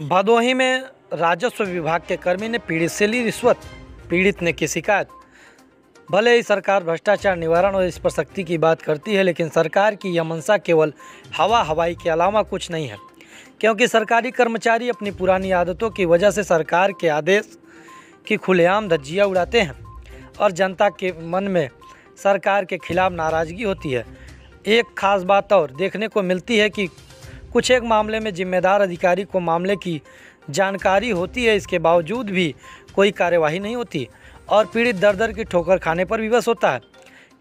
भदोही में राजस्व विभाग के कर्मी ने पीड़ित से ली रिश्वत, पीड़ित ने की शिकायत। भले ही सरकार भ्रष्टाचार निवारण और इस पर सख्ती की बात करती है, लेकिन सरकार की यह मंशा केवल हवाई के अलावा कुछ नहीं है, क्योंकि सरकारी कर्मचारी अपनी पुरानी आदतों की वजह से सरकार के आदेश की खुलेआम धज्जियां उड़ाते हैं और जनता के मन में सरकार के खिलाफ नाराज़गी होती है। एक खास बात और देखने को मिलती है कि कुछ एक मामले में जिम्मेदार अधिकारी को मामले की जानकारी होती है, इसके बावजूद भी कोई कार्यवाही नहीं होती और पीड़ित दर दर की ठोकर खाने पर विवश होता है।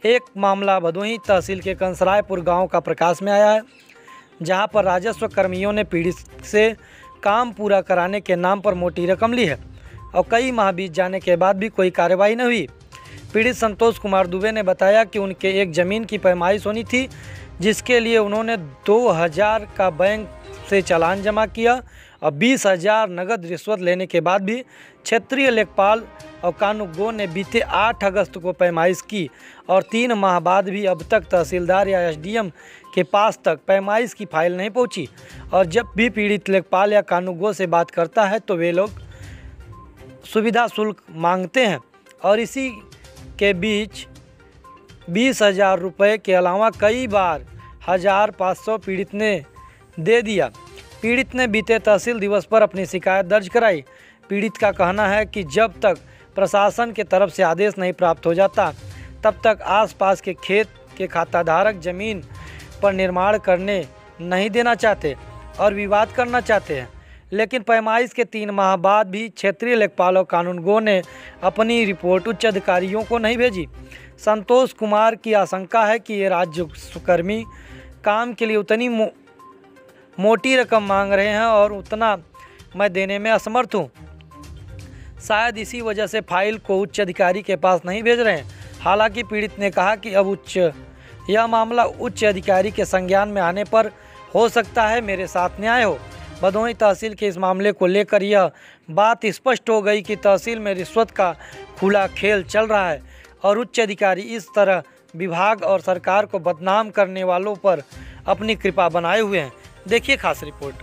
एक मामला भदोही तहसील के कंसरायपुर गांव का प्रकाश में आया है, जहां पर राजस्व कर्मियों ने पीड़ित से काम पूरा कराने के नाम पर मोटी रकम ली है और कई माह बीत जाने के बाद भी कोई कार्यवाही न हुई। पीड़ित संतोष कुमार दुबे ने बताया कि उनके एक ज़मीन की पैमाइश होनी थी, जिसके लिए उन्होंने 2000 का बैंक से चालान जमा किया और 20,000 नगद रिश्वत लेने के बाद भी क्षेत्रीय लेखपाल और कानूनगो ने बीते 8 अगस्त को पैमाइश की और 3 माह बाद भी अब तक तहसीलदार या एसडीएम के पास तक पैमाइश की फाइल नहीं पहुंची। और जब भी पीड़ित लेखपाल या कानूनगो से बात करता है तो वे लोग सुविधा शुल्क मांगते हैं और इसी के बीच 20,000 रुपये के अलावा कई बार 1,500 पीड़ित ने दे दिया। पीड़ित ने बीते तहसील दिवस पर अपनी शिकायत दर्ज कराई। पीड़ित का कहना है कि जब तक प्रशासन के तरफ से आदेश नहीं प्राप्त हो जाता तब तक आसपास के खेत के खाताधारक जमीन पर निर्माण करने नहीं देना चाहते और विवाद करना चाहते हैं, लेकिन पैमाइश के 3 माह बाद भी क्षेत्रीय लेखपाल और कानूनगो ने अपनी रिपोर्ट उच्च अधिकारियों को नहीं भेजी। संतोष कुमार की आशंका है कि ये राजस्वकर्मी काम के लिए उतनी मोटी रकम मांग रहे हैं और उतना मैं देने में असमर्थ हूँ। शायद इसी वजह से फाइल को उच्च अधिकारी के पास नहीं भेज रहे हैं। हालांकि पीड़ित ने कहा कि अब यह मामला उच्च अधिकारी के संज्ञान में आने पर हो सकता है मेरे साथ न्याय हो। भदोही तहसील के इस मामले को लेकर यह बात स्पष्ट हो गई कि तहसील में रिश्वत का खुला खेल चल रहा है और उच्च अधिकारी इस तरह विभाग और सरकार को बदनाम करने वालों पर अपनी कृपा बनाए हुए हैं। देखिए खास रिपोर्ट।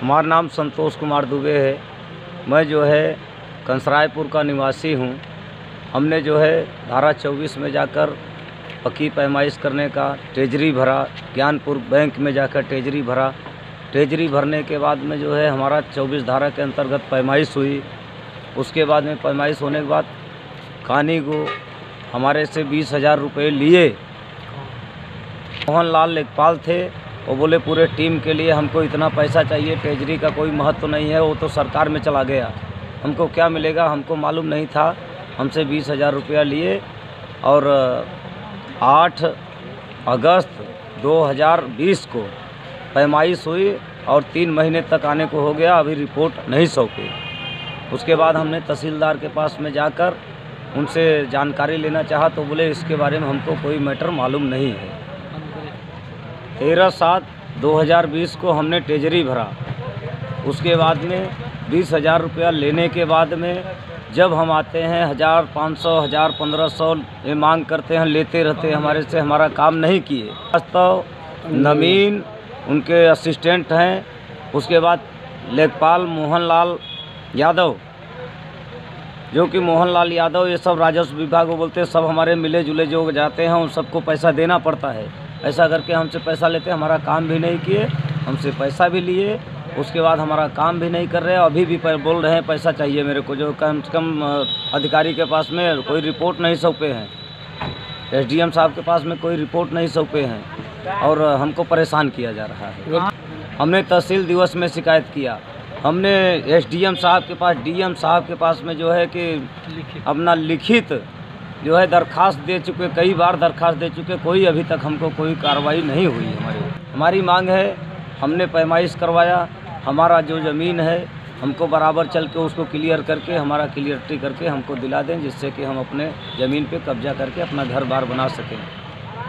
हमारा नाम संतोष कुमार दुबे है। मैं जो है कंसरायपुर का निवासी हूँ। हमने जो है धारा 24 में जाकर पक्की पैमाइश करने का ट्रेजरी भरा, ज्ञानपुर बैंक में जाकर ट्रेजरी भरा। ट्रेजरी भरने के बाद में जो है हमारा 24 धारा के अंतर्गत पैमाइश हुई। उसके बाद में पैमाइश होने के बाद कानूनगो हमारे से 20,000 रुपये लिए। मोहनलाल लेखपाल थे, वो बोले पूरे टीम के लिए हमको इतना पैसा चाहिए, ट्रेजरी का कोई महत्व तो नहीं है, वो तो सरकार में चला गया, हमको क्या मिलेगा हमको मालूम नहीं था। हमसे 20,000 रुपया लिए और 8 अगस्त 2020 को पैमाइश हुई और 3 महीने तक आने को हो गया, अभी रिपोर्ट नहीं सौंपी। उसके बाद हमने तहसीलदार के पास में जाकर उनसे जानकारी लेना चाहा तो बोले इसके बारे में हमको कोई मैटर मालूम नहीं है। 13/7/2020 को हमने ट्रेजरी भरा। उसके बाद में 20,000 रुपया लेने के बाद में जब हम आते हैं 1,500 1,500 ये मांग करते हैं, लेते रहते हैं हमारे से, हमारा काम नहीं किए। वास्तव नवीन उनके असिस्टेंट हैं। उसके बाद लेखपाल मोहनलाल यादव, जो कि मोहनलाल यादव, ये सब राजस्व विभाग को बोलते हैं, सब हमारे मिले जुले जो जाते हैं उन सबको पैसा देना पड़ता है। ऐसा करके हमसे पैसा लेते, हमारा काम भी नहीं किए, हमसे पैसा भी लिए, उसके बाद हमारा काम भी नहीं कर रहे हैं। अभी भी बोल रहे हैं पैसा चाहिए मेरे को, जो कम से कम अधिकारी के पास में कोई रिपोर्ट नहीं सौंपे हैं, एसडीएम साहब के पास में कोई रिपोर्ट नहीं सौंपे हैं और हमको परेशान किया जा रहा है। हमने तहसील दिवस में शिकायत किया, हमने एसडीएम साहब के पास, डीएम साहब के पास में जो है कि अपना लिखित जो है दरखास्त दे चुके, कई बार दरखास्त दे चुके, कोई अभी तक हमको कोई कार्रवाई नहीं हुई। हमारी मांग है, हमने पैमाइश करवाया, हमारा जो ज़मीन है हमको बराबर चल के उसको क्लियर करके, हमारा क्लियरिटी करके हमको दिला दें, जिससे कि हम अपने ज़मीन पे कब्जा करके अपना घर बार बना सकें।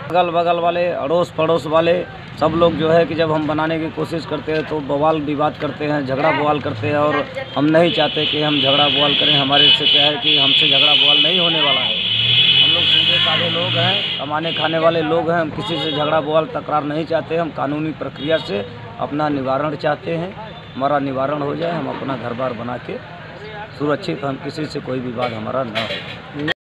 अगल बगल वाले, अड़ोस पड़ोस वाले सब लोग जो है कि जब हम बनाने की कोशिश करते हैं तो बवाल विवाद करते हैं, झगड़ा बवाल करते हैं और हम नहीं चाहते कि हम झगड़ा बवाल करें। हमारे से क्या है कि हमसे झगड़ा बवाल नहीं होने वाला है। हम लोग सारे लोग हैं, कमाने खाने वाले लोग हैं। हम किसी से झगड़ा बवाल तकरार नहीं चाहते। हम कानूनी प्रक्रिया से अपना निवारण चाहते हैं। हमारा निवारण हो जाए, हम अपना घर बार बना के सुरक्षित, हम किसी से कोई विवाद हमारा ना हो।